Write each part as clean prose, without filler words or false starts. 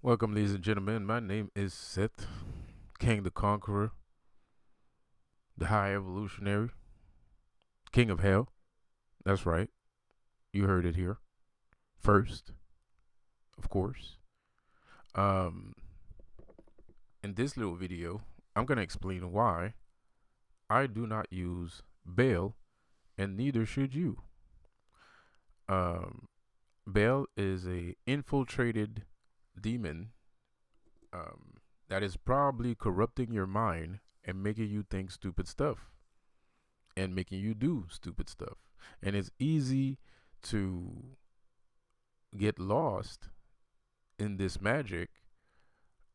Welcome, ladies and gentlemen. My name is Seth, King the Conqueror, the High Evolutionary, King of Hell. That's right. You heard it here first, of course. Um, in this little video, I'm going to explain why I do not use Baal, and neither should you. Um, Baal is a infiltrated demon that is probably corrupting your mind and making you think stupid stuff and making you do stupid stuff. And it's easy to get lost in this magic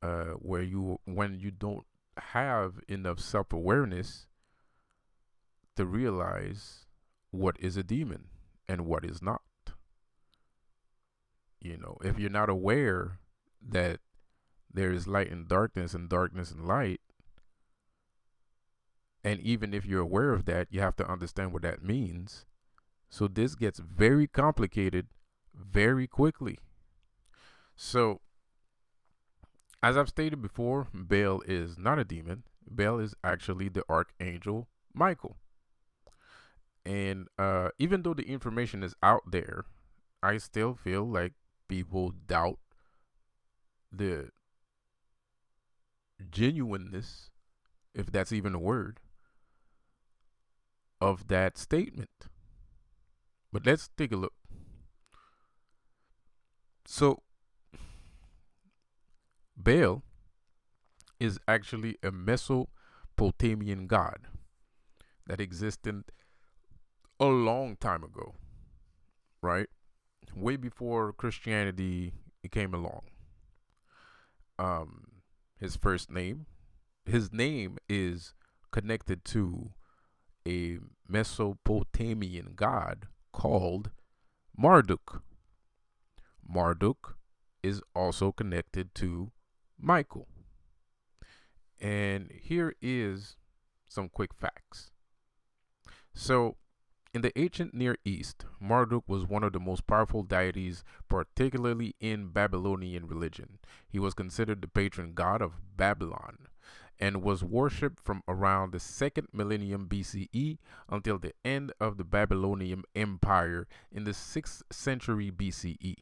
where you when you don't have enough self-awareness to realize what is a demon and what is not. If you're not aware that there is light and darkness and light, and even if you're aware of that, you have to understand what that means. So this gets very complicated very quickly. So, as I've stated before, Baal is not a demon. Baal is actually the Archangel Michael. And even though the information is out there, I still feel like people doubt the genuineness, if that's even a word, of that statement. But let's take a look. So, Baal is actually a Mesopotamian god that existed a long time ago, right? Way before Christianity came along. Um, his first name, his name is connected to a Mesopotamian god called Marduk. Marduk is also connected to Michael. And here is some quick facts. So, in the ancient Near East, Marduk was one of the most powerful deities, particularly in Babylonian religion. He was considered the patron god of Babylon and was worshipped from around the 2nd millennium BCE until the end of the Babylonian Empire in the 6th century BCE.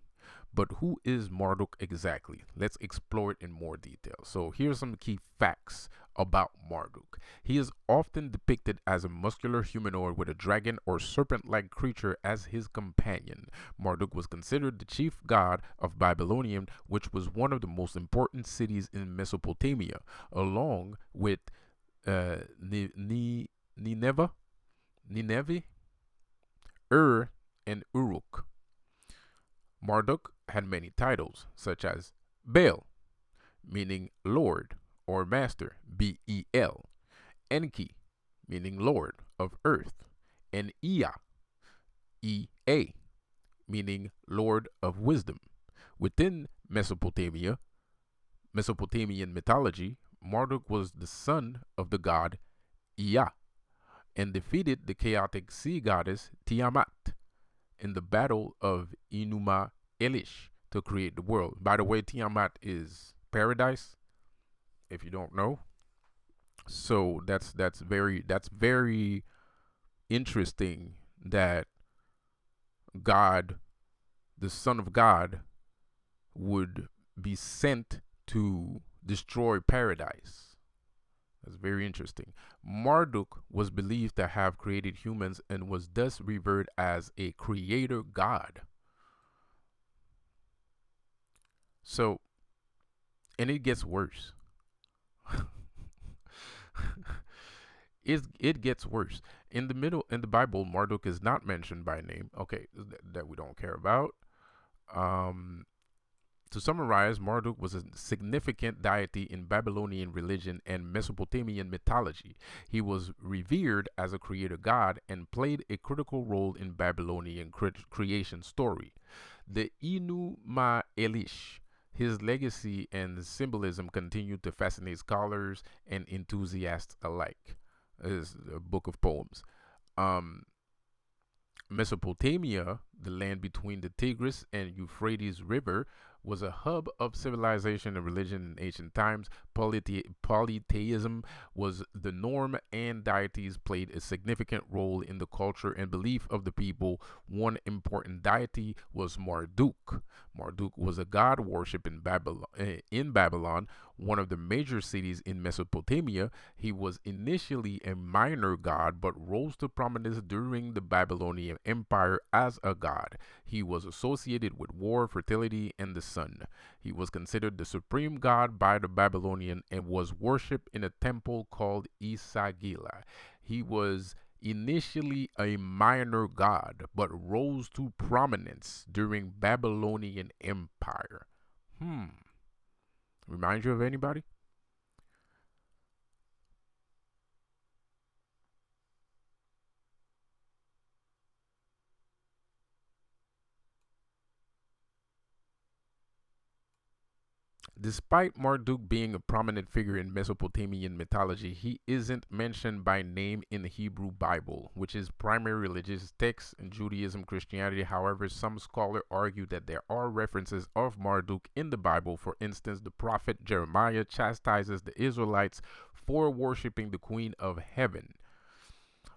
But who is Marduk exactly? Let's explore it in more detail. So here's some key facts about Marduk. He is often depicted as a muscular humanoid with a dragon or serpent-like creature as his companion. Marduk was considered the chief god of Babylonium, which was one of the most important cities in Mesopotamia, along with Nineveh, Ur, and Uruk. Marduk had many titles, such as Baal, meaning Lord or Master, B-E-L, Enki, meaning Lord of Earth, and Ea, E-A, meaning Lord of Wisdom. Within Mesopotamian mythology, Marduk was the son of the god Ea and defeated the chaotic sea goddess Tiamat in the battle of Enuma Elish to create the world. By the way, Tiamat is paradise, if you don't know. So that's very interesting that God, the Son of God, would be sent to destroy paradise. That's very interesting. Marduk was believed to have created humans and was thus revered as a creator god. So, and it gets worse. It gets worse. In the Bible, Marduk is not mentioned by name. Okay, that we don't care about. Um, to summarize, Marduk was a significant deity in Babylonian religion and Mesopotamian mythology. He was revered as a creator god and played a critical role in Babylonian creation story. The Enuma Elish, his legacy and symbolism continued to fascinate scholars and enthusiasts alike. This is a book of poems. Um, Mesopotamia, the land between the Tigris and Euphrates River, was a hub of civilization and religion in ancient times. Polytheism was the norm, and deities played a significant role in the culture and belief of the people. One important deity was Marduk. Marduk was a god worship in Babylon, one of the major cities in Mesopotamia. He was initially a minor god but rose to prominence during the Babylonian Empire as a god. He was associated with war, fertility, and the sun. He was considered the supreme god by the Babylonian and was worshipped in a temple called Isagila. He was initially a minor god but rose to prominence during Babylonian Empire. Remind you of anybody? Despite Marduk being a prominent figure in Mesopotamian mythology, he isn't mentioned by name in the Hebrew Bible, which is primary religious text in Judaism, Christianity. However, some scholars argue that there are references of Marduk in the Bible. For instance, the prophet Jeremiah chastises the Israelites for worshiping the Queen of Heaven,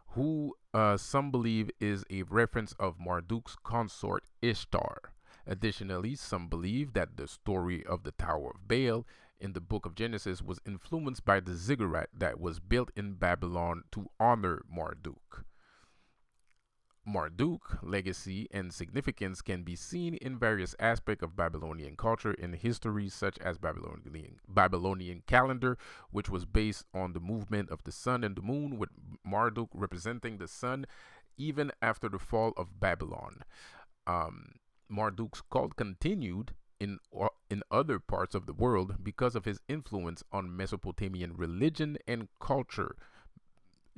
who some believe is a reference of Marduk's consort Ishtar. Additionally, some believe that the story of the Tower of Babel in the book of Genesis was influenced by the ziggurat that was built in Babylon to honor Marduk. Marduk legacy and significance can be seen in various aspects of Babylonian culture and history, such as Babylonian calendar, which was based on the movement of the sun and the moon, with Marduk representing the sun even after the fall of Babylon. Marduk's cult continued in other parts of the world because of his influence on Mesopotamian religion and culture.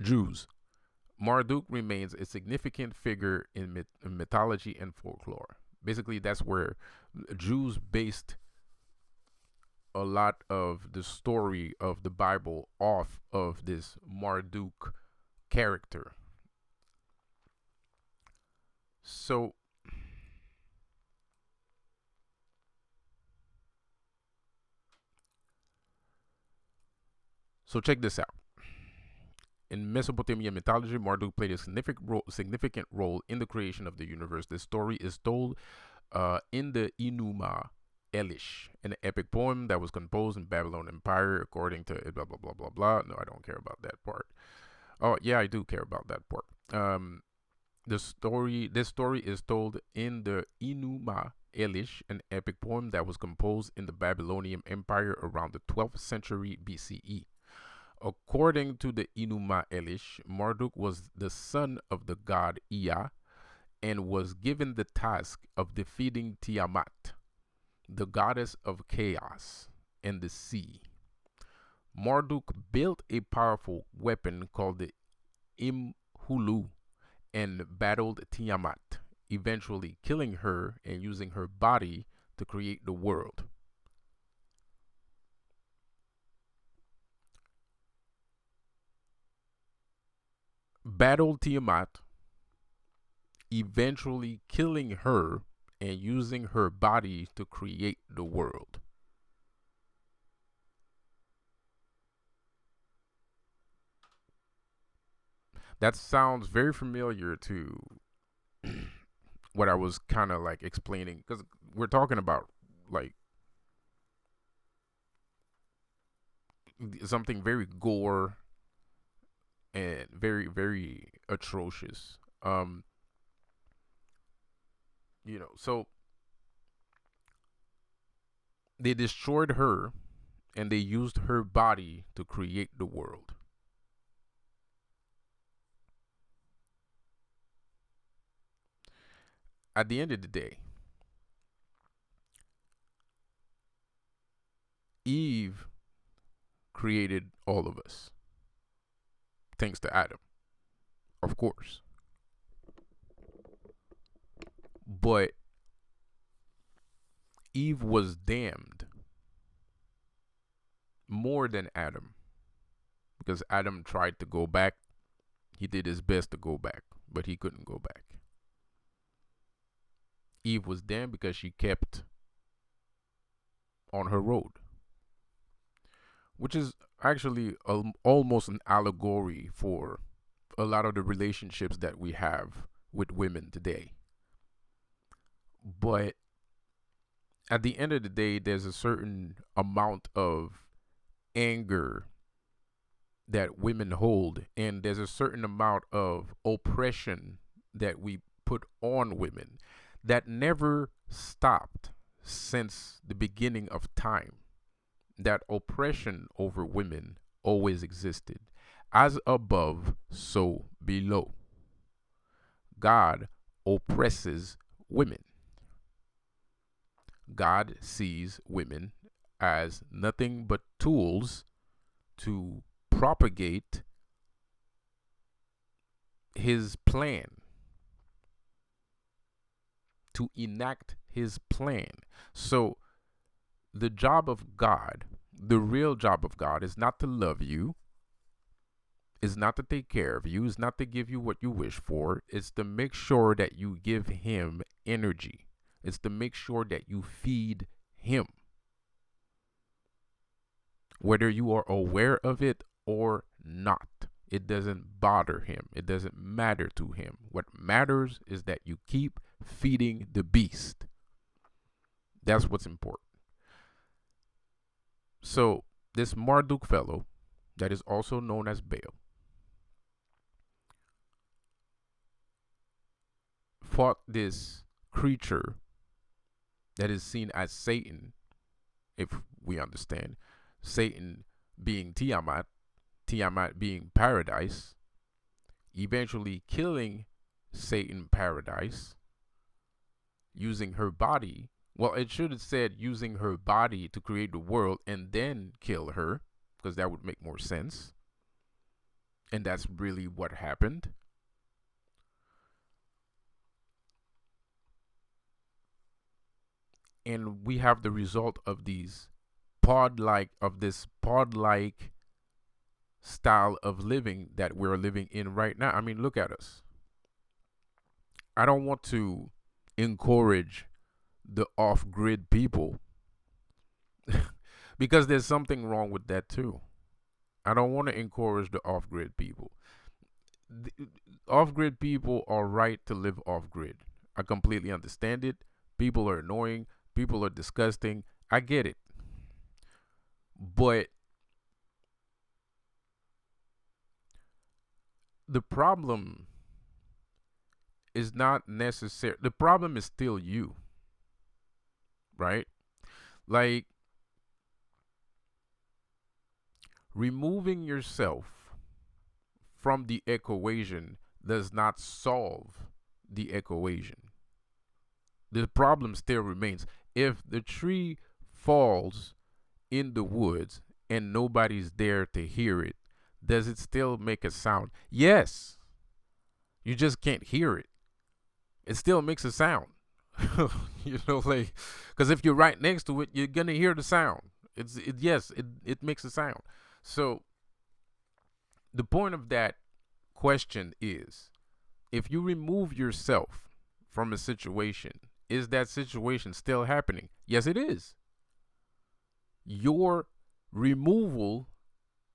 Jews. Marduk remains a significant figure in mythology and folklore. Basically, that's where Jews based a lot of the story of the Bible off of this Marduk character. So check this out. In Mesopotamian mythology, Marduk played a significant role in the creation of the universe. This story is told in the Enuma Elish, an epic poem that was composed in Babylon Empire, according to blah blah blah blah blah. No, I don't care about that part. Oh yeah, I do care about that part. This story is told in the Enuma Elish, an epic poem that was composed in the Babylonian Empire around the 12th century BCE. According to the Enuma Elish, Marduk was the son of the god Ea and was given the task of defeating Tiamat, the goddess of chaos and the sea. Marduk built a powerful weapon called the Imhulu and battled Tiamat, eventually killing her and using her body to create the world. Battled Tiamat, eventually killing her and using her body to create the world. That sounds very familiar to what I was kind of like explaining, because we're talking about like something very gore and very very atrocious. So they destroyed her and they used her body to create the world. At the end of the day, Eve created all of us, thanks to Adam, of course. But Eve was damned more than Adam, because Adam tried to go back. He did his best to go back, but he couldn't go back. Eve was damned because she kept on her road, which is actually almost an allegory for a lot of the relationships that we have with women today. But at the end of the day, there's a certain amount of anger that women hold, and there's a certain amount of oppression that we put on women that never stopped since the beginning of time. That oppression over women always existed. As above, so below. God oppresses women. God sees women as nothing but tools to propagate his plan, to enact his plan. So the job of God, the real job of God, is not to love you, is not to take care of you, is not to give you what you wish for. It's to make sure that you give him energy. It's to make sure that you feed him, whether you are aware of it or not. It doesn't bother him. It doesn't matter to him. What matters is that you keep feeding the beast. That's what's important. So this Marduk fellow, that is also known as Baal, fought this creature that is seen as Satan, if we understand. Satan being Tiamat, Tiamat being paradise, eventually killing Satan paradise, using her body. Well, it should have said using her body to create the world and then kill her, because that would make more sense. And that's really what happened. And we have the result of this pod-like style of living that we're living in right now. I mean, look at us. I don't want to encourage the off-grid people because there's something wrong with that too. I don't want to encourage the off-grid people. The off-grid people are right to live off-grid. I completely understand it. People are annoying. People are disgusting. I get it. But the problem is not necessary. The problem is still you, right? Like, removing yourself from the equation does not solve the equation. The problem still remains. If the tree falls in the woods and nobody's there to hear it, does it still make a sound? Yes. You just can't hear it. It still makes a sound. Like, because if you're right next to it, you're gonna hear the sound. It makes a sound. So the point of that question is, if you remove yourself from a situation, is that situation still happening? Yes, it is. Your removal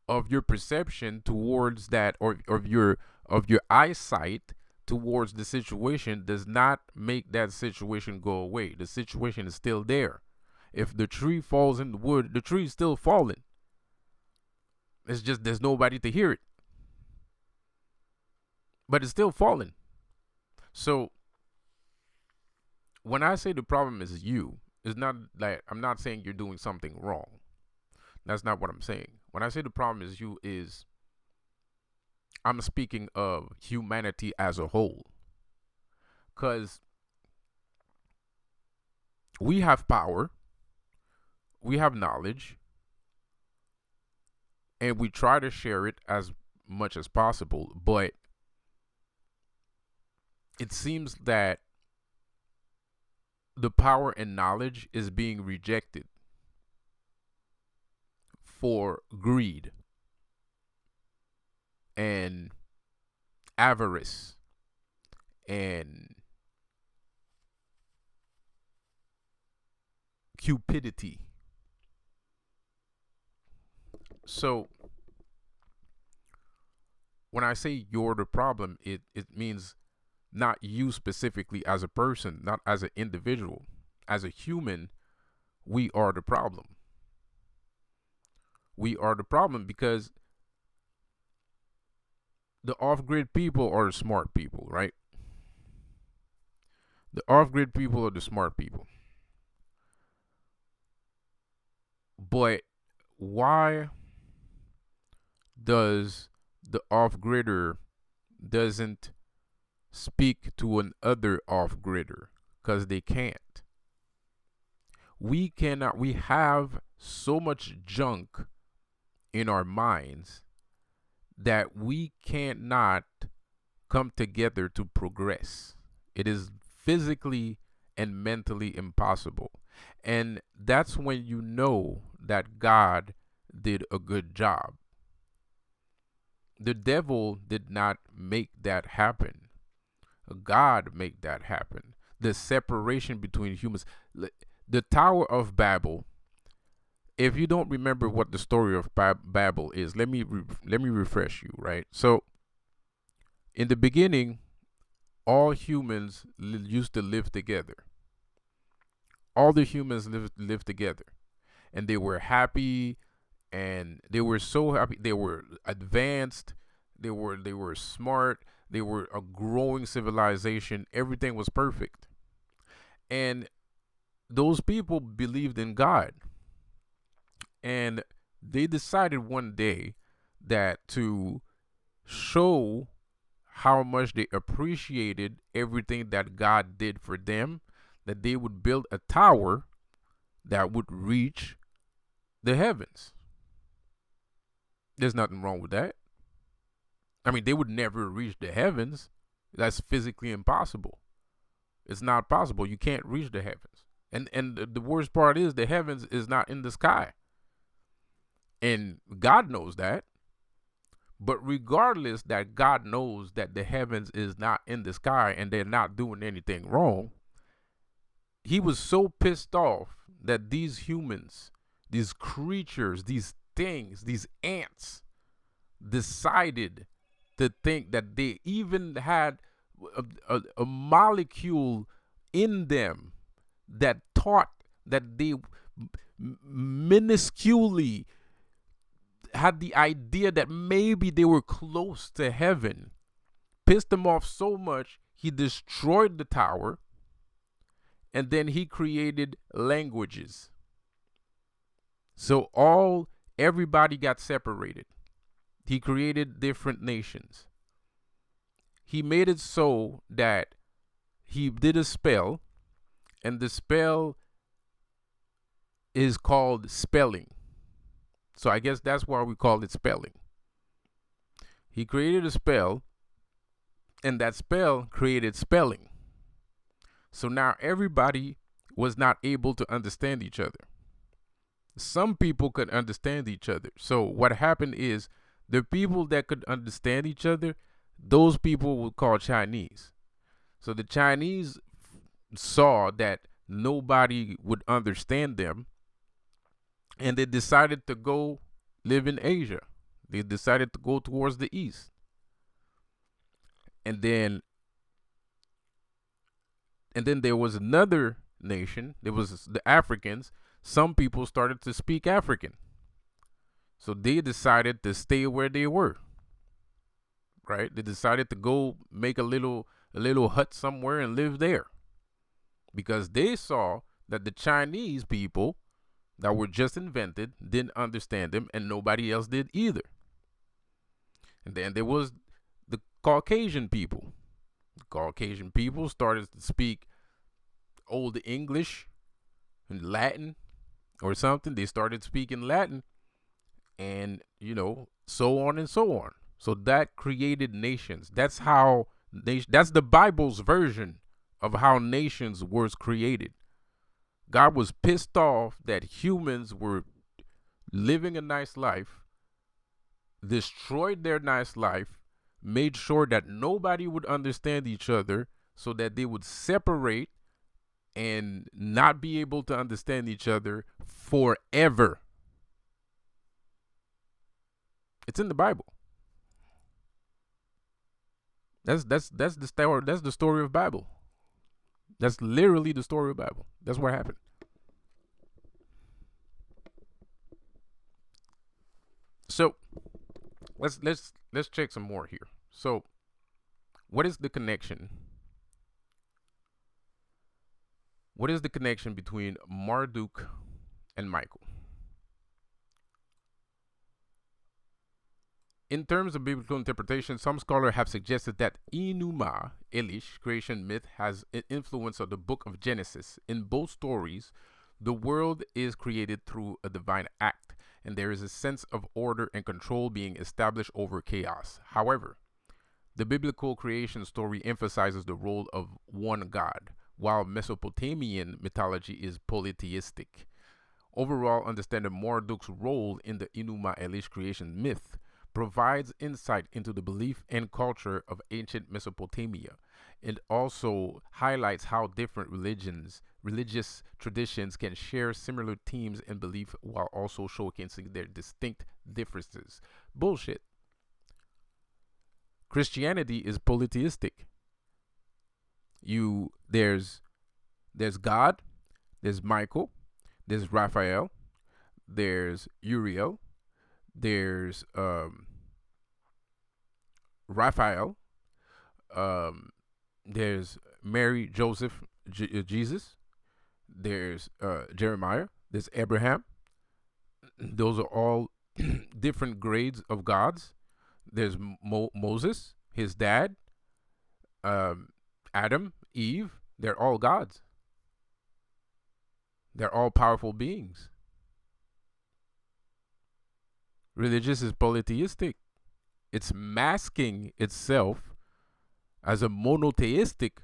of your perception towards that, or of your eyesight towards the situation, does not make that situation go away. The situation is still there. If the tree falls in the wood, the tree is still falling. It's just there's nobody to hear it, but it's still falling. So when I say the problem is you, it's not like I'm not saying you're doing something wrong. That's not what I'm saying. When I say the problem is you, is I'm speaking of humanity as a whole. Because we have power, we have knowledge, and we try to share it as much as possible. But it seems that the power and knowledge is being rejected for greed and avarice and cupidity. So when I say you're the problem, it means not you specifically as a person, not as an individual. As a human, we are the problem. We are the problem because the off grid people are the smart people, right? The off grid people are the smart people. But why does the off gridder doesn't speak to another off gridder? Because they can't. We cannot, we have so much junk in our minds that we cannot come together to progress. It is physically and mentally impossible. And that's when you know that God did a good job. The devil did not make that happen. God made that happen. The separation between humans. The Tower of Babel. If you don't remember what the story of Babel is, let me refresh you, right? So, in the beginning, all humans used to live together. All the humans lived together, and they were happy, and they were so happy. They were advanced. They were smart. They were a growing civilization. Everything was perfect, and those people believed in God, and they decided one day that to show how much they appreciated everything that God did for them, that they would build a tower that would reach the heavens. There's nothing wrong with that. I mean, they would never reach the heavens. That's physically impossible. It's not possible. You can't reach the heavens. And the worst part is the heavens is not in the sky. And God knows that. But regardless that God knows that the heavens is not in the sky and they're not doing anything wrong, he was so pissed off that these humans, these creatures, these things, these ants decided to think that they even had a molecule in them that thought that they minusculely had the idea that maybe they were close to heaven. Pissed him off so much, he destroyed the tower, and then he created languages. So everybody got separated. He created different nations. He made it so that he did a spell, and the spell is called spelling. So I guess that's why we call it spelling. He created a spell, and that spell created spelling. So now everybody was not able to understand each other. Some people could understand each other. So what happened is the people that could understand each other, those people were called Chinese. So the Chinese saw that nobody would understand them, and they decided to go live in Asia. They decided to go towards the east. And then there was another nation. There was the Africans. Some people started to speak African. So they decided to stay where they were. Right? They decided to go make a little hut somewhere and live there. Because they saw that the Chinese people that were just invented didn't understand them, and nobody else did either. And then there was the Caucasian people. The Caucasian people started to speak Old English and Latin or something. They started speaking Latin, and so on and so on. So that created nations. That's how that's the Bible's version of how nations was created. God was pissed off that humans were living a nice life, destroyed their nice life, made sure that nobody would understand each other so that they would separate and not be able to understand each other forever. It's in the Bible. That's the story. That's the story of Bible. That's literally the story of Bible. That's what happened. So let's check some more here. So what is the connection? What is the connection between Marduk and Michael? In terms of biblical interpretation, some scholars have suggested that Enuma Elish creation myth has an influence of the book of Genesis. In both stories, the world is created through a divine act, and there is a sense of order and control being established over chaos. However, the biblical creation story emphasizes the role of one God, while Mesopotamian mythology is polytheistic. Overall, understanding Marduk's role in the Enuma Elish creation myth provides insight into the belief and culture of ancient Mesopotamia. It also highlights how different religious traditions can share similar themes and belief while also showcasing their distinct differences. Bullshit. Christianity is polytheistic. There's God, there's Michael, there's Raphael, there's Uriel, there's Raphael, there's Mary, Joseph, Jesus, there's Jeremiah, there's Abraham. Those are all different grades of gods. There's Moses, his dad, Adam, Eve. They're all gods. They're all powerful beings. Religious is polytheistic. It's masking itself as a monotheistic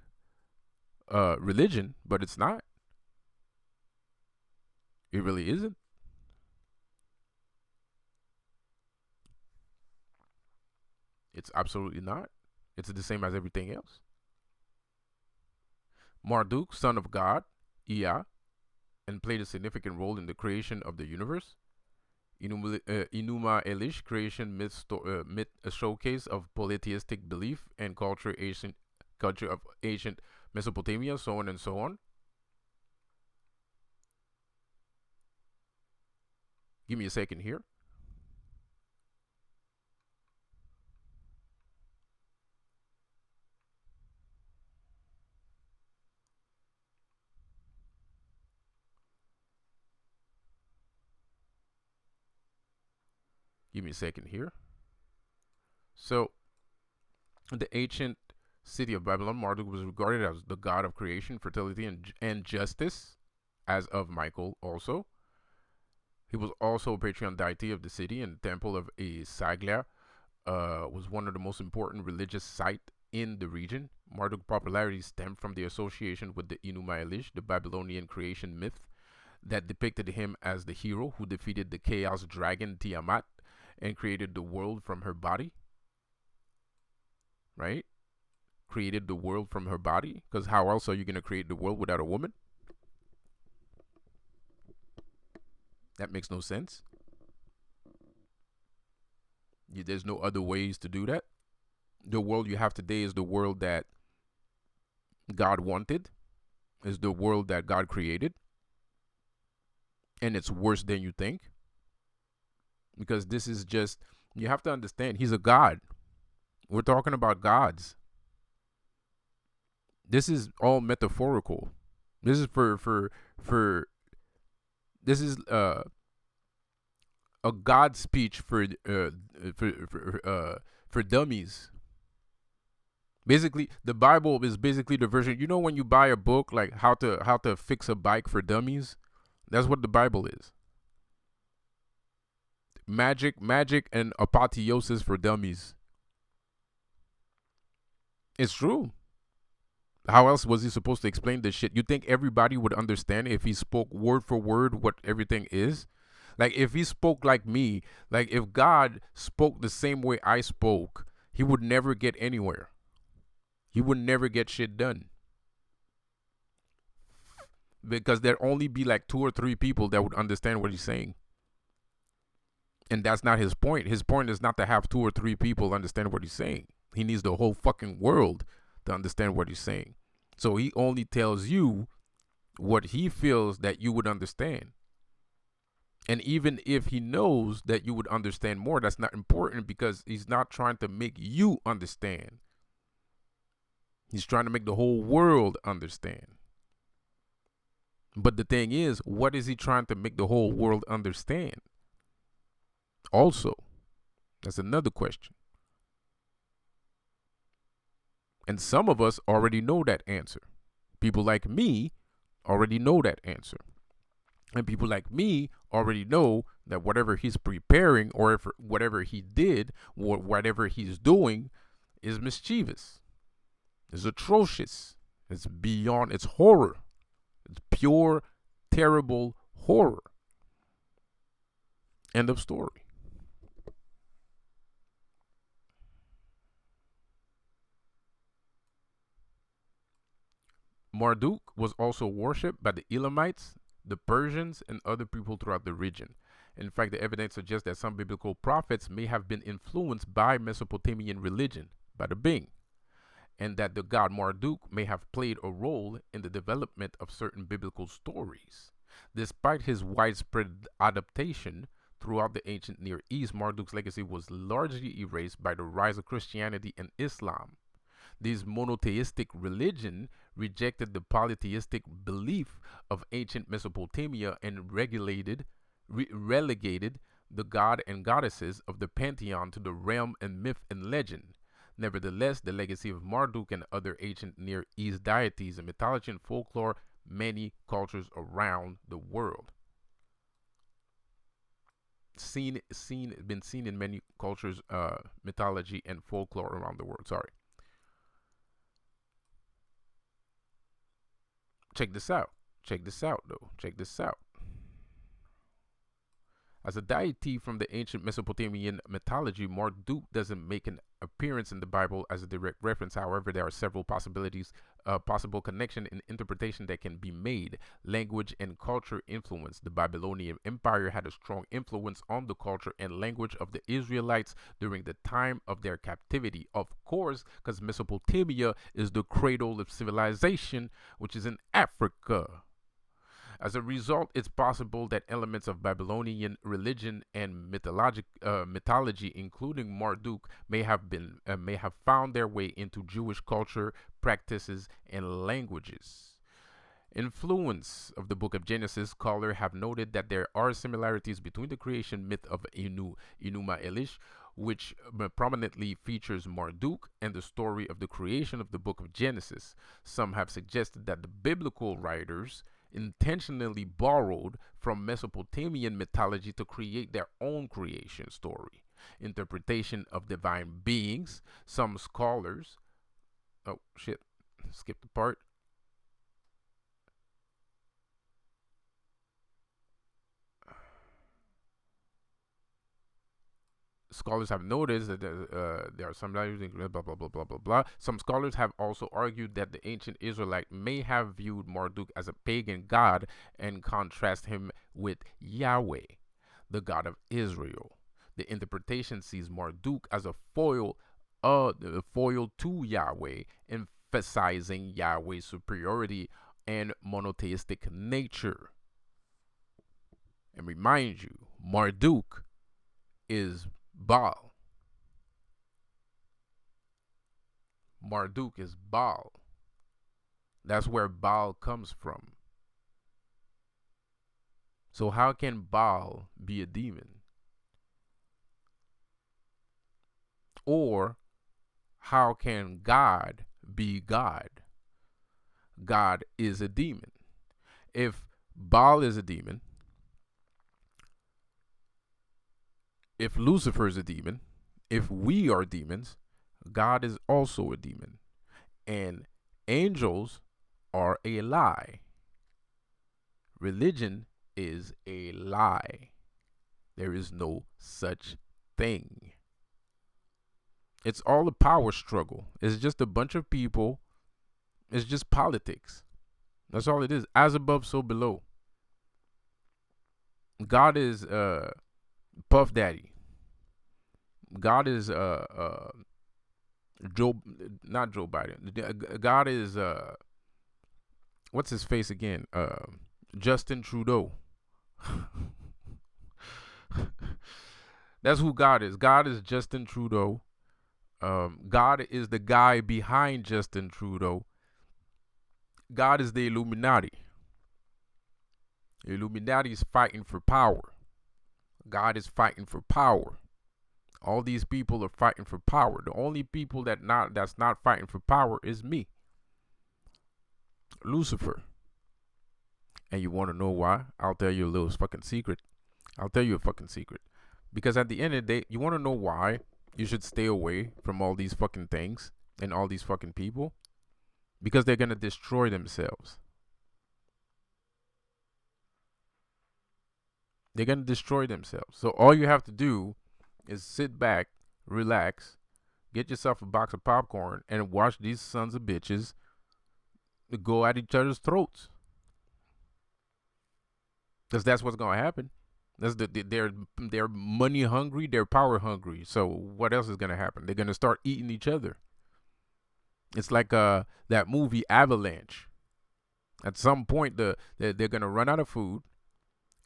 religion, but it's not. It really isn't. It's absolutely not. It's the same as everything else. Marduk, son of God, Ea, and played a significant role in the creation of the universe. Enuma Elish creation myth a showcase of polytheistic belief and culture of ancient Mesopotamia, so on and so on. Give me a second here. Give me a second here. So, the ancient city of Babylon, Marduk was regarded as the god of creation, fertility, and justice, as of Michael also. He was also a patron deity of the city, and the temple of Saglia was one of the most important religious sites in the region. Marduk's popularity stemmed from the association with the Enuma Elish, the Babylonian creation myth that depicted him as the hero who defeated the chaos dragon Tiamat and created the world from her body. Right? Created the world from her body. Because how else are you going to create the world without a woman? That makes no sense. There's no other ways to do that. The world you have today is the world that God wanted, is the world that God created. And it's worse than you think. Because this is just, you have to understand, he's a God. We're talking about gods. This is all metaphorical. This is for this is a God speech for dummies. Basically, the Bible is basically the version. You know, when you buy a book like how to fix a bike for dummies, that's what the Bible is. Magic, and apotheosis for dummies. It's true. How else was he supposed to explain this shit? You think everybody would understand if he spoke word for word what everything is? Like, if he spoke like me, like if God spoke the same way I spoke, he would never get anywhere. He would never get shit done. Because there'd only be like 2 or 3 people that would understand what he's saying. And that's not his point. His point is not to have 2 or 3 people understand what he's saying. He needs the whole fucking world to understand what he's saying. So he only tells you what he feels that you would understand. And even if he knows that you would understand more, that's not important, because he's not trying to make you understand. He's trying to make the whole world understand. But the thing is, what is he trying to make the whole world understand? Also, that's another question. And some of us already know that answer. People like me already know that answer. And people like me already know that whatever he's preparing, or if whatever he did, or whatever he's doing, is mischievous. It's atrocious. It's beyond, it's horror. It's pure, terrible horror. End of story. Marduk was also worshipped by the Elamites, the Persians, and other people throughout the region. In fact, the evidence suggests that some biblical prophets may have been influenced by Mesopotamian religion, bada bing, and that the god Marduk may have played a role in the development of certain biblical stories. Despite his widespread adaptation throughout the ancient Near East, Marduk's legacy was largely erased by the rise of Christianity and Islam. This monotheistic religion rejected the polytheistic belief of ancient Mesopotamia and relegated the god and goddesses of the pantheon to the realm of myth and legend. Nevertheless, the legacy of Marduk and other ancient Near East deities in mythology and folklore many cultures around the world. Been seen in many cultures, mythology and folklore around the world. Sorry. Check this out. Check this out, though. Check this out. As a deity from the ancient Mesopotamian mythology, Marduk doesn't make an appearance in the Bible as a direct reference. However, there are several possible connection and interpretation that can be made. Language and culture influence. The Babylonian Empire had a strong influence on the culture and language of the Israelites during the time of their captivity. Of course, because Mesopotamia is the cradle of civilization, which is in Africa. As a result, it's possible that elements of Babylonian religion and mythology, including Marduk, may have found their way into Jewish culture, practices, and languages. Influence of the book of Genesis. Scholars have noted that there are similarities between the creation myth of Enuma Elish, which prominently features Marduk, and the story of the creation of the book of Genesis. Some have suggested that the biblical writers intentionally borrowed from Mesopotamian mythology to create their own creation story. Interpretation of divine beings. Some scholars, oh shit, skip the part. Scholars have noticed that there are some blah blah blah blah blah blah. Some scholars have also argued that the ancient Israelite may have viewed Marduk as a pagan god and contrast him with Yahweh, the God of Israel. The interpretation sees Marduk as a foil to Yahweh, emphasizing Yahweh's superiority and monotheistic nature. And remind you, Marduk is Baal. Marduk is Baal. That's where Baal comes from. So how can Baal be a demon? Or how can God be God? God is a demon. If Baal is a demon, if Lucifer is a demon, if we are demons, God is also a demon. And angels are a lie. Religion is a lie. There is no such thing. It's all a power struggle. It's just a bunch of people. It's just politics. That's all it is. As above, so below. God is Puff Daddy. God is Joe, not Joe Biden. God is what's his face again? Justin Trudeau. That's who God is. God is Justin Trudeau. God is the guy behind Justin Trudeau. God is the Illuminati. The Illuminati is fighting for power. God is fighting for power. All these people are fighting for power. The only people that's not fighting for power is me, Lucifer. And you want to know why? I'll tell you a little fucking secret. I'll tell you a fucking secret. Because at the end of the day, you want to know why you should stay away from all these fucking things and all these fucking people? Because they're going to destroy themselves. They're going to destroy themselves. So all you have to do is sit back, relax, get yourself a box of popcorn, and watch these sons of bitches go at each other's throats. Because that's what's going to happen. They're money hungry, they're power hungry. So what else is going to happen? They're going to start eating each other. It's like that movie Avalanche. At some point, they're going to run out of food.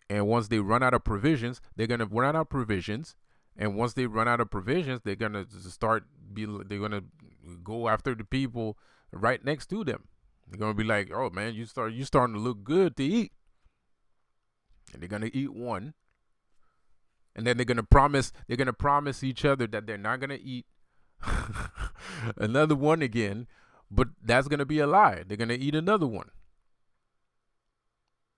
And once they run out of provisions, they're going to run out of provisions. And once they run out of provisions, they're going to they're going to go after the people right next to them. They're going to be like, oh, man, you starting to look good to eat. And they're going to eat one. And then they're going to promise each other that they're not going to eat another one again. But that's going to be a lie. They're going to eat another one.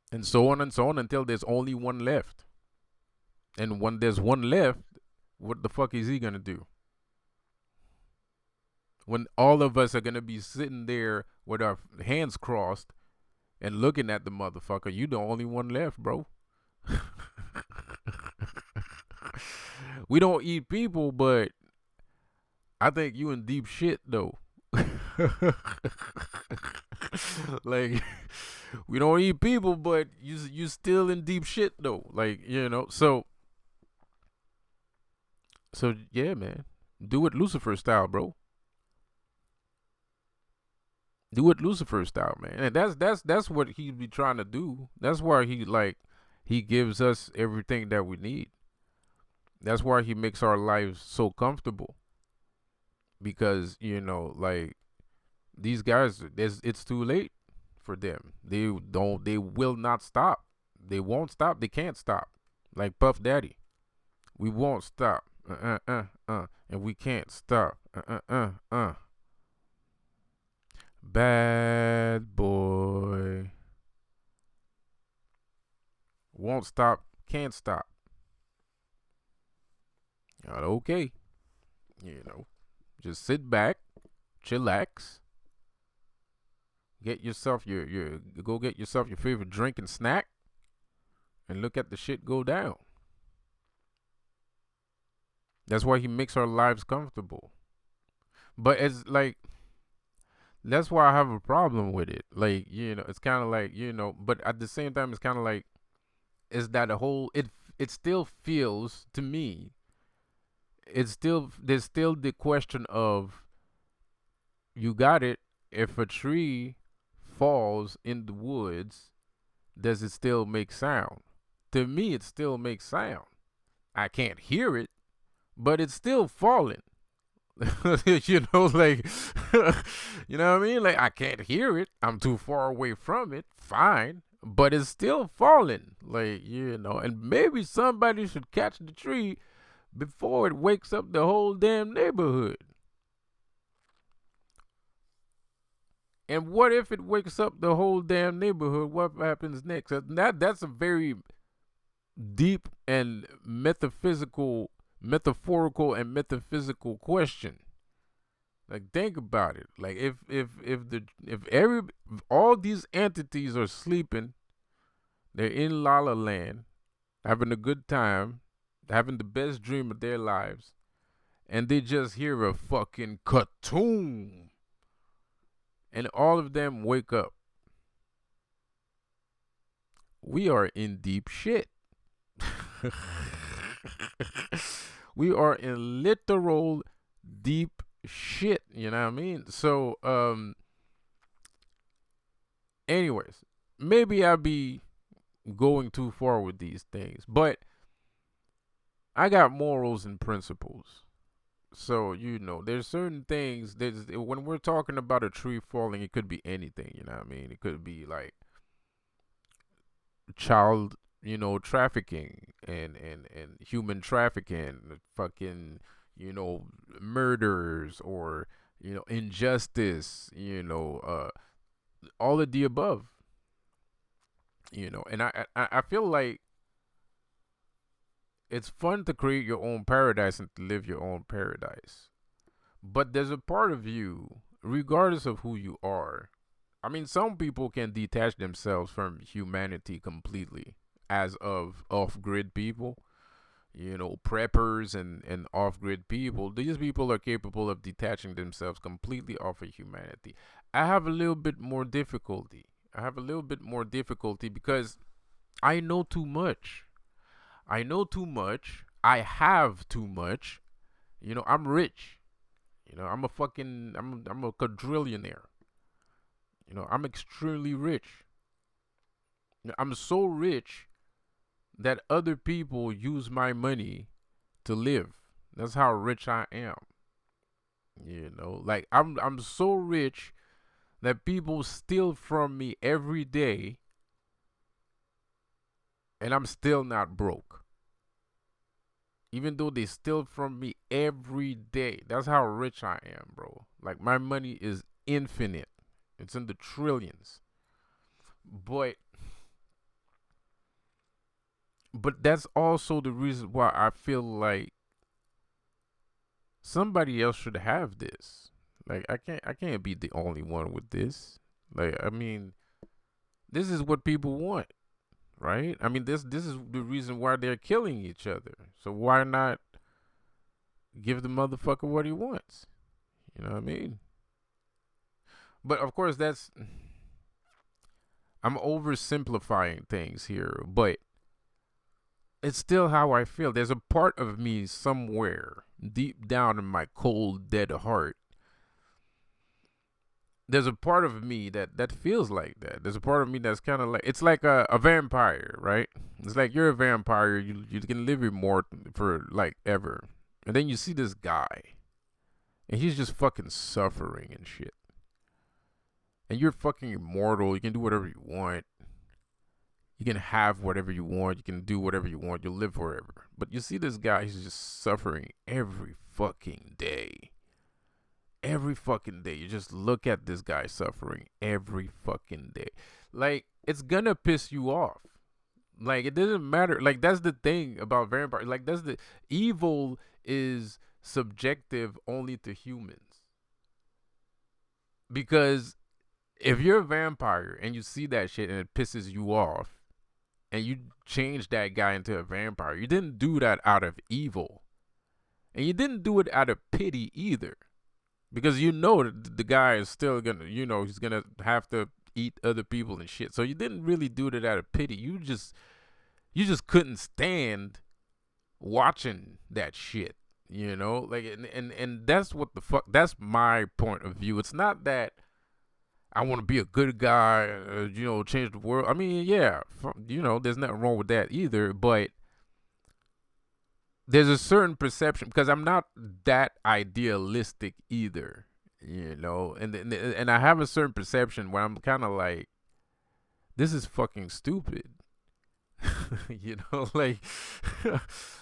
And so on until there's only one left. And when there's one left, what the fuck is he going to do? When all of us are going to be sitting there with our hands crossed and looking at the motherfucker, you the only one left, bro. We don't eat people, but I think you in deep shit, though. Like, we don't eat people, but you still in deep shit, though. Like, so yeah, man. Do it Lucifer style, bro. Do it Lucifer style, man. And that's what he be trying to do. That's why he gives us everything that we need. That's why he makes our lives so comfortable. Because, these guys, it's too late for them. They will not stop. They won't stop. They can't stop. Like Puff Daddy. We won't stop. And we can't stop. Bad boy. Won't stop. Can't stop. Okay. Just sit back. Chillax. Get yourself go get yourself your favorite drink and snack. And look at the shit go down. That's why he makes our lives comfortable. But it's like, that's why I have a problem with it. Like, it's kind of like, but at the same time, it's kind of like, is that a whole, it still feels to me, there's still the question of, you got it, if a tree falls in the woods, does it still make sound? To me, it still makes sound. I can't hear it, but it's still falling. Like, you know what I mean? Like, I can't hear it. I'm too far away from it. Fine. But it's still falling. Like, and maybe somebody should catch the tree before it wakes up the whole damn neighborhood. And what if it wakes up the whole damn neighborhood? What happens next? That's a very deep and metaphorical and metaphysical question. Like, think about it. Like, if all these entities are sleeping, they're in La La Land, having a good time, having the best dream of their lives, and they just hear a fucking katoom, and all of them wake up. We are in deep shit. We are in literal deep shit, you know what I mean? So, anyways, maybe I'll be going too far with these things, but I got morals and principles. So, there's certain things. When we're talking about a tree falling, it could be anything. You know what I mean? It could be like child, trafficking and human trafficking, fucking, you know, murders or injustice. All of the above. And I feel like it's fun to create your own paradise and to live your own paradise. But there's a part of you, regardless of who you are. I mean, some people can detach themselves from humanity completely, as of off grid people, preppers and off grid people. These people are capable of detaching themselves completely off of humanity. I have a little bit more difficulty. Because I know too much. I know too much. I have too much. I'm rich. I'm a quadrillionaire. I'm extremely rich. I'm so rich that other people use my money to live. That's how rich I am. Like I'm so rich that people steal from me every day and I'm still not broke. Even though they steal from me every day. That's how rich I am, bro. Like my money is infinite. It's in the trillions. But that's also the reason why I feel like somebody else should have this. Like I can't be the only one with this. Like I mean, this is what people want, right? I mean, this is the reason why they're killing each other. So why not give the motherfucker what he wants? You know what I mean? But of course I'm oversimplifying things here, but it's still how I feel. There's a part of me somewhere deep down in my cold, dead heart. There's a part of me that feels like that. There's a part of me that's kind of like it's like a vampire, right? It's like you're a vampire. You can live immortal for like ever, and then you see this guy, and he's just fucking suffering and shit. And you're fucking immortal. You can do whatever you want. You can have whatever you want. You can do whatever you want. You'll live forever. But you see this guy, he's just suffering every fucking day. Every fucking day. You just look at this guy suffering every fucking day. Like, it's gonna piss you off. Like, it doesn't matter. Like, that's the thing about vampires. Like, that's the evil is subjective only to humans. Because if you're a vampire and you see that shit and it pisses you off, and you changed that guy into a vampire, you didn't do that out of evil. And you didn't do it out of pity either. Because the guy is still gonna, he's gonna have to eat other people and shit. So you didn't really do it out of pity. You just couldn't stand watching that shit. Like and that's what the fuck. That's my point of view. It's not that I want to be a good guy, change the world. I mean, yeah, there's nothing wrong with that either. But there's a certain perception because I'm not that idealistic either, and I have a certain perception where I'm kind of like, this is fucking stupid, like,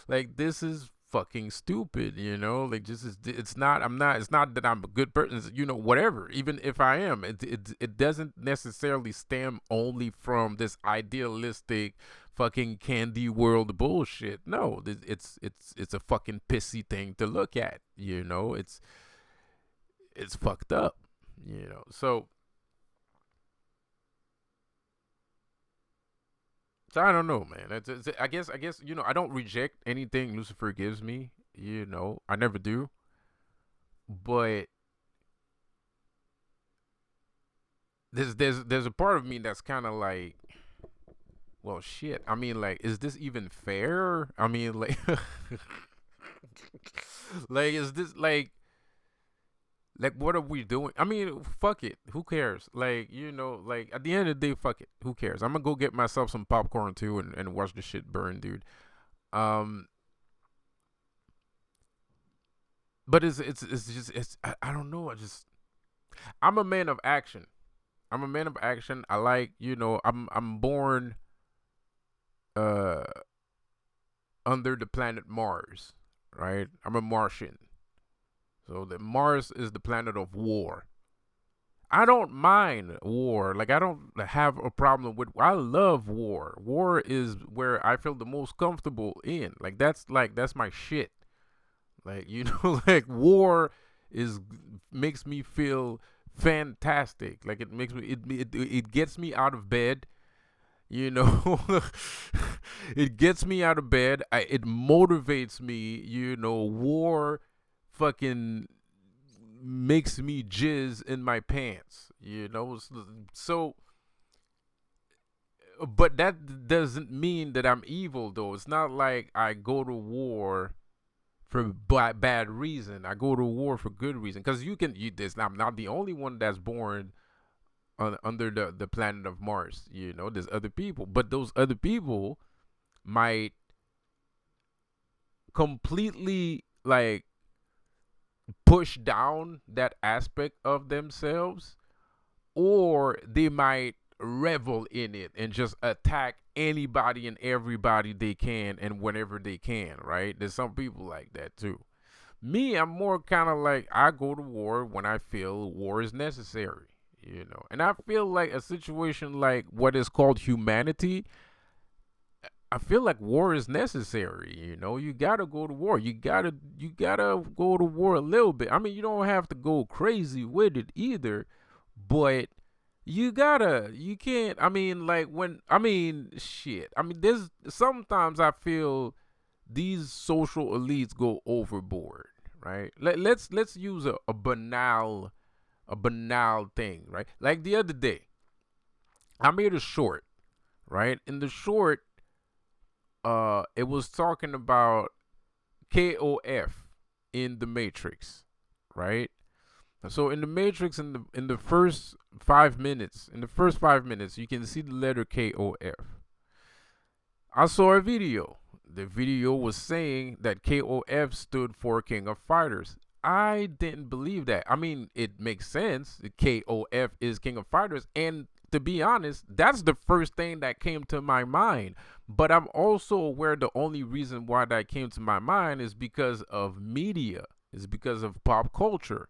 like this is fucking stupid, like just it's not it's not that I'm a good person, whatever, even if I am, it doesn't necessarily stem only from this idealistic fucking candy world bullshit. No, it's a fucking pissy thing to look at, it's fucked up, so I don't know, man. I guess I don't reject anything Lucifer gives me. I never do. But there's a part of me that's kind of like, well, shit. I mean, like, is this even fair? I mean, like, like, is this like, what are we doing? I mean, fuck it. Who cares? Like, like, at the end of the day, fuck it. Who cares? I'm gonna go get myself some popcorn too and watch the shit burn, dude. Um, but it's just I don't know. I'm a man of action. I'm a man of action. I like, I'm born uh under the planet Mars, right? I'm a Martian. So the Mars is the planet of war. I don't mind war. Like, I don't have a problem with. I love war. War is where I feel the most comfortable in. That's my shit. Like, like, war is makes me feel fantastic. Like, it makes me it gets me out of bed. You know, it gets me out of bed. It motivates me. War fucking makes me jizz in my pants. So, but that doesn't mean that I'm evil, though. It's not like I go to war for bad reason. I go to war for good reason. Because I'm not the only one that's born under the planet of Mars. There's other people, but those other people might completely, like, push down that aspect of themselves, or they might revel in it and just attack anybody and everybody they can and whenever they can, right? There's some people like that too. Me, I'm more kind of like, I go to war when I feel war is necessary. And I feel like a situation like what is called humanity, I feel like war is necessary. You gotta go to war. You gotta go to war a little bit. I mean, you don't have to go crazy with it either, but you can't. I mean, like, shit. I mean, there's sometimes I feel these social elites go overboard, right? Let's use a banal thing, right? Like the other day, I made a short, right? In the short, it was talking about KOF in the Matrix, right? So in the Matrix, in the first 5 minutes, you can see the letter KOF. I saw a video. The video was saying that KOF stood for King of Fighters. I didn't believe that. I mean, it makes sense. The KOF is King of Fighters, and to be honest, that's the first thing that came to my mind. But I'm also aware the only reason why that came to my mind is because of media, is because of pop culture.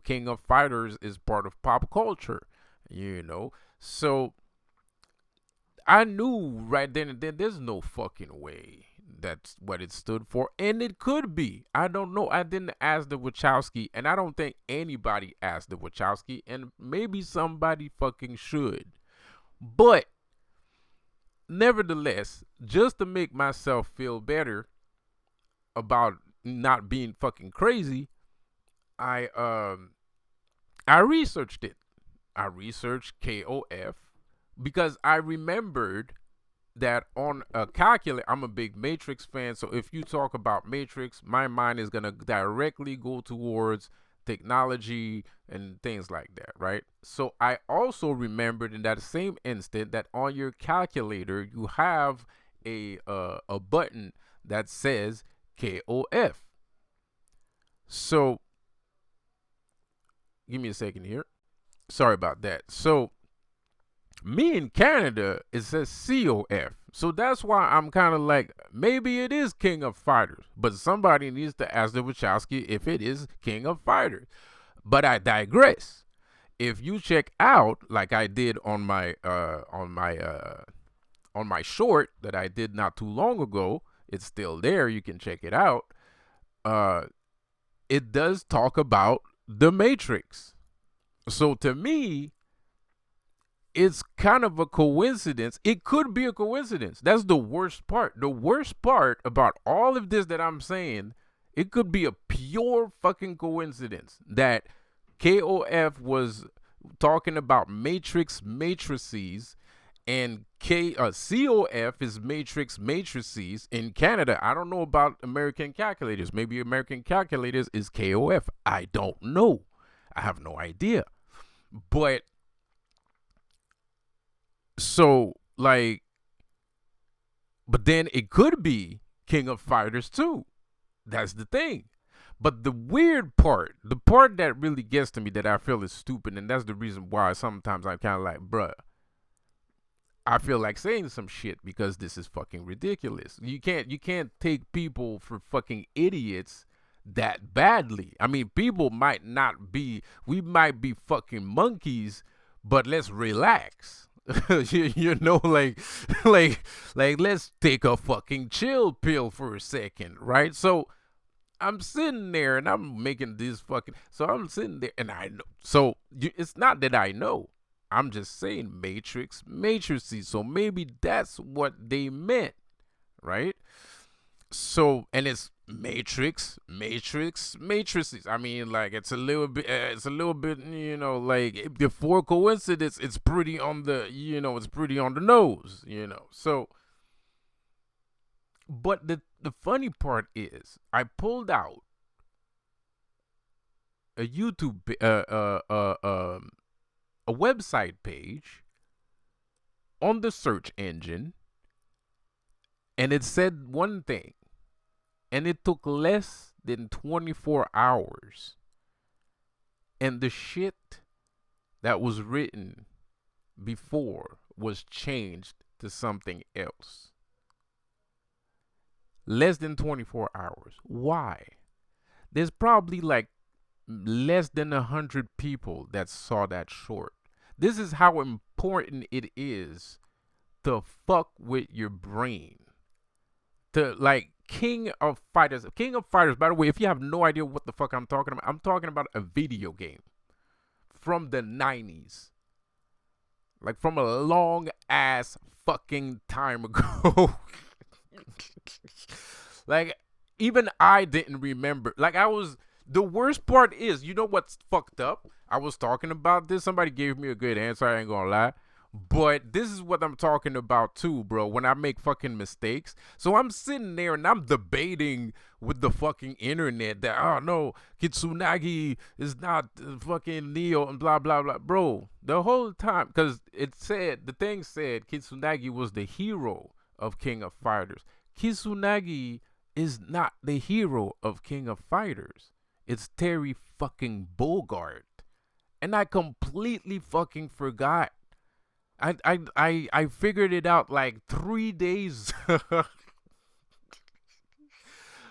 King of Fighters is part of pop culture. So I knew right then and then there's no fucking way that's what it stood for. And it could be. I don't know. I didn't ask the Wachowski, and I don't think anybody asked the Wachowski, and maybe somebody fucking should. But nevertheless, just to make myself feel better about not being fucking crazy, I researched it. I researched KOF because I remembered that on a calculator. I'm a big Matrix fan, so if you talk about Matrix, my mind is gonna directly go towards technology and things like that, right? So I also remembered in that same instant that on your calculator you have a button that says KOF. So give me a second here. Sorry about that. So me in Canada, it says COF. So that's why I'm kind of like, maybe it is King of Fighters, but somebody needs to ask the Wachowski if it is King of Fighters. But I digress. If you check out, like I did on my short that I did not too long ago, it's still there. You can check it out. It does talk about the Matrix. So to me, it's kind of a coincidence. It could be a coincidence. That's the worst part. The worst part about all of this that I'm saying, it could be a pure fucking coincidence that KOF was talking about matrices and COF is matrix matrices in Canada. I don't know about American calculators. Maybe American calculators is KOF. I don't know. I have no idea. But so like, but then it could be King of Fighters too. That's the thing. But the weird part, the part that really gets to me that I feel is stupid, and that's the reason why sometimes I'm kind of like, bruh, I feel like saying some shit because this is fucking ridiculous. You can't take people for fucking idiots that badly. I mean, people might not be, we might be fucking monkeys, but let's relax. you know, like let's take a fucking chill pill for a second, right? So I'm sitting there and I'm making this fucking. So I'm sitting there and I know. So it's not that I know. I'm just saying matrices. So maybe that's what they meant, right? So, and it's matrices. I mean, like it's a little bit, like before coincidence, it's pretty on the, it's pretty on the nose. So, but the funny part is, I pulled out a YouTube, a website page on the search engine, and it said one thing, and it took less than 24 hours, and the shit that was written before was changed to something else. Less than 24 hours. Why? There's probably like less than 100 people that saw that short. This is how important it is to fuck with your brain. To like King of Fighters. King of Fighters, by the way, if you have no idea what the fuck I'm talking about a video game from the 90s. Like from a long ass fucking time ago. Like, even I didn't remember. Like, the worst part is, you know what's fucked up? I was talking about this. Somebody gave me a good answer. I ain't gonna lie. But this is what I'm talking about too, bro. When I make fucking mistakes. So I'm sitting there and I'm debating with the fucking internet that, oh no, Kitsunagi is not fucking Neo and blah, blah, blah. Bro, the whole time, because the thing said Kitsunagi was the hero of King of Fighters. Kitsunagi is not the hero of King of Fighters. It's Terry fucking Bogard. And I completely fucking forgot. I figured it out like 3 days.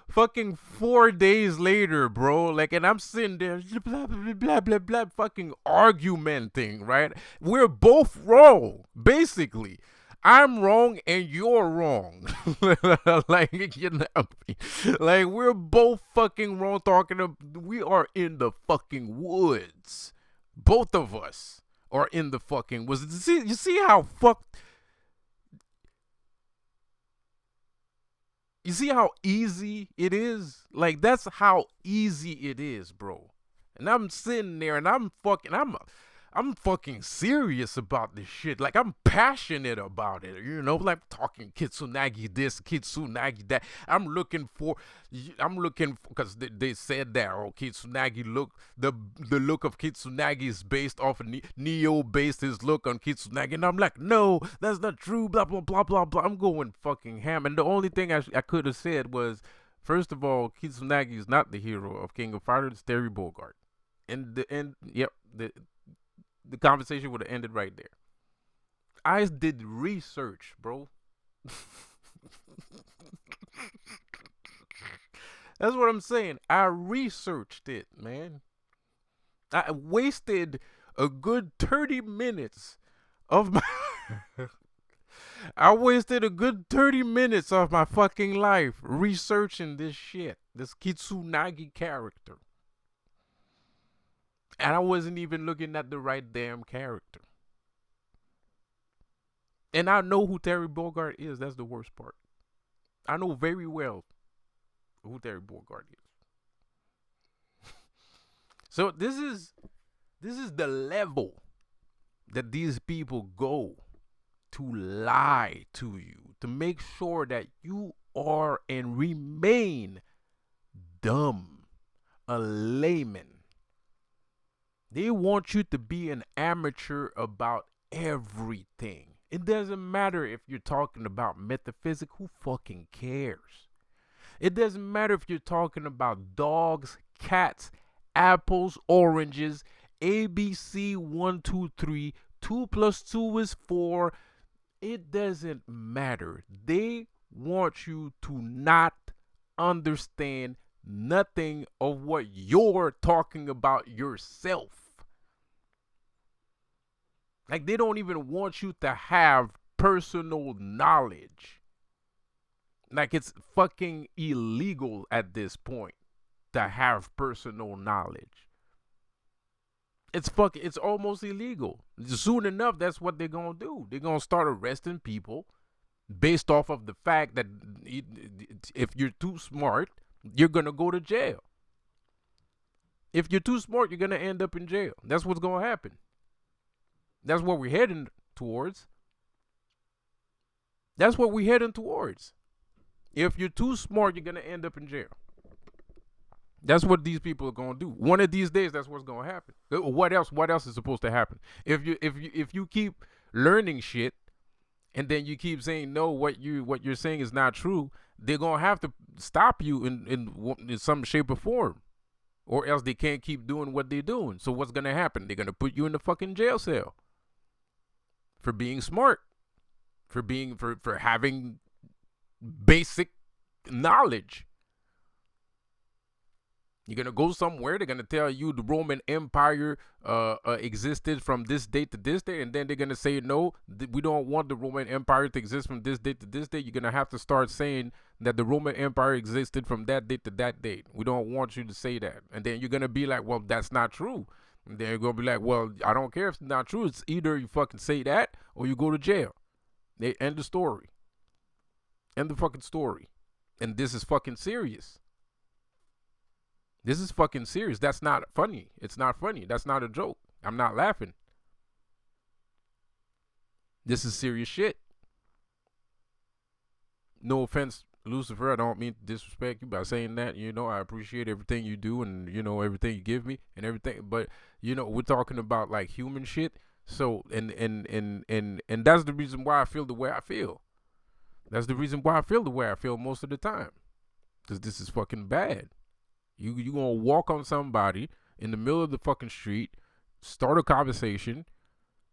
Fucking 4 days later, bro. Like, and I'm sitting there, blah, blah, blah, blah, blah, fucking argumenting, right? We're both wrong, basically. I'm wrong and you're wrong. Like, like we're both fucking wrong we are in the fucking woods. Both of us are in the fucking woods. You see how fucked. You see how easy it is? Like, that's how easy it is, bro. And I'm sitting there and I'm fucking serious about this shit. Like, I'm passionate about it, like talking Kitsunagi this, Kitsunagi that. I'm looking because they said that, Kitsunagi the look of Kitsunagi is based off of Neo based his look on Kitsunagi. And I'm like, no, that's not true, blah, blah, blah, blah, blah. I'm going fucking ham. And the only thing I could have said was, first of all, Kitsunagi is not the hero of King of Fighters, it's Terry Bogard. And the conversation would have ended right there. I did research, bro. That's what I'm saying. I researched it, man. I wasted a good 30 minutes of my I wasted a good 30 minutes of my fucking life researching this shit. This Kitsunagi character. And I wasn't even looking at the right damn character. And I know who Terry Bogard is. That's the worst part. I know very well who Terry Bogard is. So this is the level that these people go to lie to you, to make sure that you are and remain dumb, a layman. They want you to be an amateur about everything. It doesn't matter if you're talking about metaphysics, who fucking cares? It doesn't matter if you're talking about dogs, cats, apples, oranges, ABC 1, 2, 3, 2 plus 2 is 4. It doesn't matter. They want you to not understand nothing of what you're talking about yourself. Like, they don't even want you to have personal knowledge. Like, it's fucking illegal at this point to have personal knowledge. It's almost illegal. Soon enough, that's what they're gonna do. They're gonna start arresting people based off of the fact that if you're too smart, you're gonna go to jail. If you're too smart, you're gonna end up in jail. That's what's gonna happen. That's what we're heading towards. That's what we're heading towards. If you're too smart, you're gonna end up in jail. That's what these people are gonna do. One of these days, that's what's gonna happen. What else? What else is supposed to happen? If you keep learning shit, and then you keep saying no, what you're saying is not true, they're gonna have to stop you in some shape or form, or else they can't keep doing what they're doing. So what's gonna happen? They're gonna put you in the fucking jail cell for being smart, for having basic knowledge. You're going to go somewhere, they're going to tell you the Roman Empire existed from this date to this date, and then they're going to say, no, we don't want the Roman Empire to exist from this date to this date. You're going to have to start saying that the Roman Empire existed from that date to that date. We don't want you to say that. And then you're going to be like, well, that's not true. And then you're going to be like, well, I don't care if it's not true. It's either you fucking say that or you go to jail. They end the story. End the fucking story. And this is fucking serious. This is fucking serious. That's not funny. It's not funny. That's not a joke. I'm not laughing. This is serious shit. No offense, Lucifer. I don't mean to disrespect you by saying that. You know, I appreciate everything you do and, you know, everything you give me and everything. But, you know, we're talking about like human shit. So, and that's the reason why I feel the way I feel. That's the reason why I feel the way I feel most of the time. Because this is fucking bad. You gonna walk on somebody in the middle of the fucking street, start a conversation.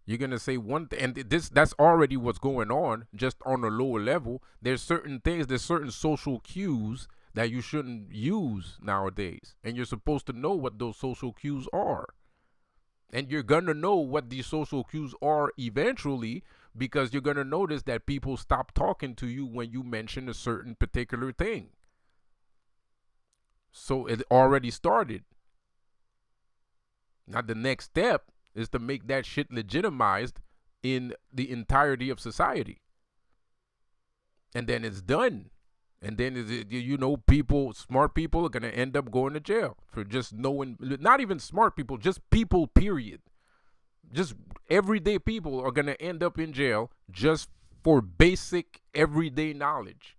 You're gonna say one thing, and that's already what's going on, just on a lower level. There's certain things, there's certain social cues that you shouldn't use nowadays, and you're supposed to know what those social cues are. And you're gonna know what these social cues are eventually, because you're gonna notice that people stop talking to you when you mention a certain particular thing. So it already started. Now the next step is to make that shit legitimized in the entirety of society. And then it's done. And then, you know, smart people are going to end up going to jail for just knowing, not even smart people, just people, period. Just everyday people are going to end up in jail just for basic everyday knowledge.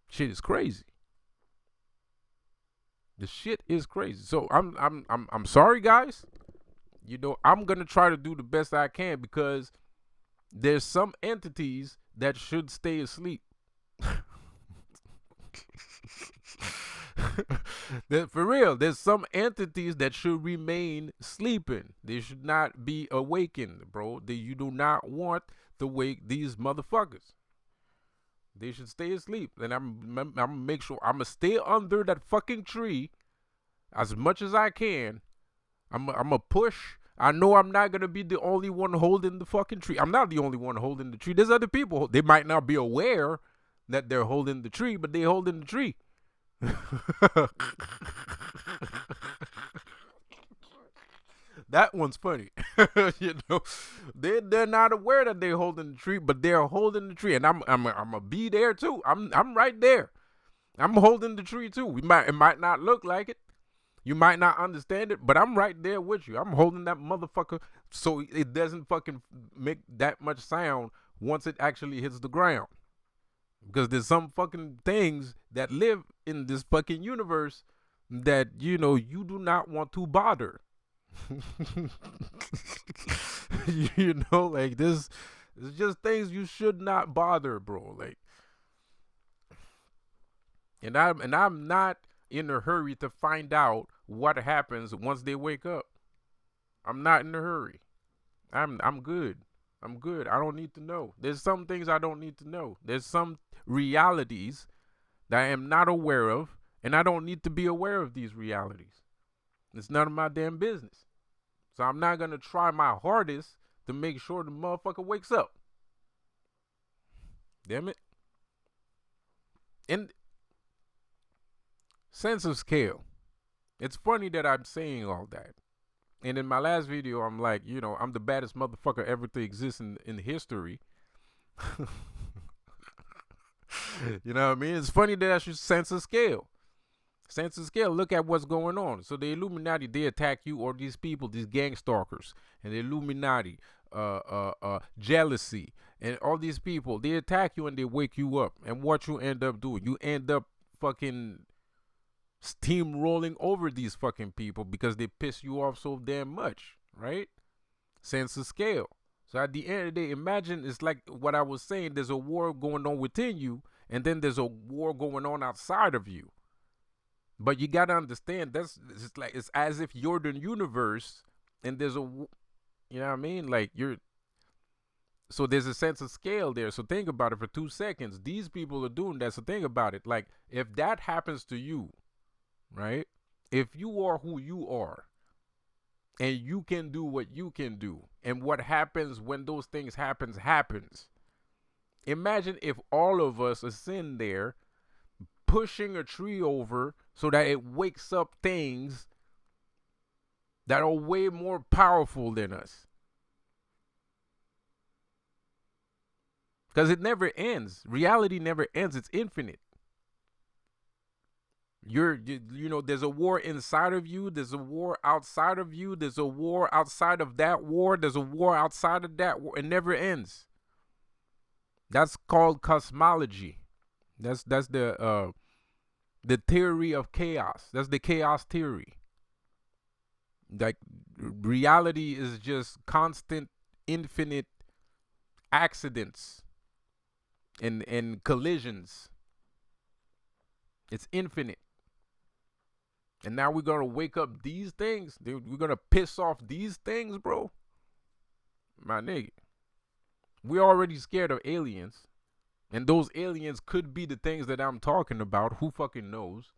Shit is crazy. The shit is crazy. So I'm sorry, guys. You know, I'm gonna try to do the best I can, because there's some entities that should stay asleep. For real, there's some entities that should remain sleeping. They should not be awakened, bro. You do not want to wake these motherfuckers. They should stay asleep. And I'm gonna make sure I'm gonna stay under that fucking tree as much as I can. I'm gonna push. I know I'm not gonna be the only one holding the fucking tree. I'm not the only one holding the tree. There's other people. They might not be aware that they're holding the tree, but they're holding the tree. That one's funny. You know, they're not aware that they're holding the tree, but they're holding the tree, and I'm gonna be there too. I'm right there. I'm holding the tree too. It might not look like it. You might not understand it, but I'm right there with you. I'm holding that motherfucker so it doesn't fucking make that much sound once it actually hits the ground. Because there's some fucking things that live in this fucking universe that, you know, you do not want to bother. You know, like this, it's just things you should not bother, bro. Like, and I'm not in a hurry to find out what happens once they wake up. I'm not in a hurry. I'm good. I'm good. I don't need to know. There's some things I don't need to know. There's some realities that I am not aware of, and I don't need to be aware of these realities. It's none of my damn business. So I'm not gonna try my hardest to make sure the motherfucker wakes up. Damn it. And sense of scale. It's funny that I'm saying all that. And in my last video, I'm like, you know, I'm the baddest motherfucker ever to exist in history. You know what I mean? It's funny that I should sense of scale. Sense of scale. Look at what's going on. So the Illuminati, they attack you, or these people, these gang stalkers, and the Illuminati, jealousy, and all these people, they attack you and they wake you up. And what you end up doing, you end up fucking steamrolling over these fucking people because they piss you off so damn much, right? Sense of scale. So at the end of the day, imagine it's like what I was saying. There's a war going on within you, and then there's a war going on outside of you. But you gotta understand, it's as if you're the universe, and there's a, you know what I mean? Like so there's a sense of scale there. So think about it for 2 seconds. These people are doing that. So think about it. Like, if that happens to you, right? If you are who you are, and you can do what you can do, and what happens when those things happens. Imagine if all of us are sitting there pushing a tree over so that it wakes up things that are way more powerful than us. Because it never ends. Reality never ends. It's infinite. You know, there's a war inside of you. There's a war outside of you. There's a war outside of that war. There's a war outside of that war. It never ends. That's called cosmology. That's the theory of chaos. That's the chaos theory. Like, reality is just constant, infinite accidents and collisions. It's infinite. And now we're gonna wake up these things. Dude, we're gonna piss off these things, bro. My nigga. We're already scared of aliens. And those aliens could be the things that I'm talking about. Who fucking knows?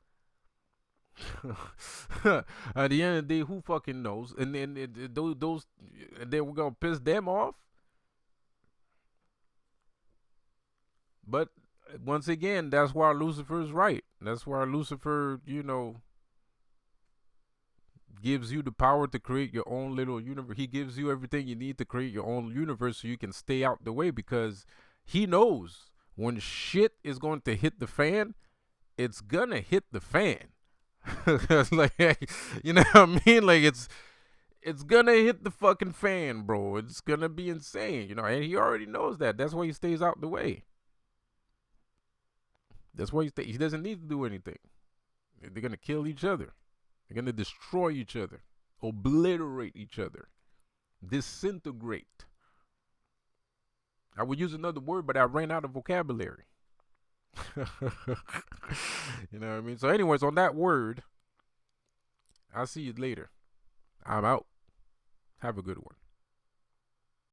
At the end of the day, who fucking knows? And then and then we're gonna piss them off. But once again, that's why Lucifer's right. That's why Lucifer, you know, gives you the power to create your own little universe. He gives you everything you need to create your own universe so you can stay out the way, because he knows when shit is going to hit the fan, it's gonna hit the fan. Like, you know what I mean? Like, it's gonna hit the fucking fan, bro. It's gonna be insane, you know, and he already knows that. That's why he stays out the way. That's why he doesn't need to do anything. They're gonna kill each other. They're gonna destroy each other, obliterate each other, disintegrate. I would use another word, but I ran out of vocabulary. You know what I mean? So anyways, on that word, I'll see you later. I'm out. Have a good one.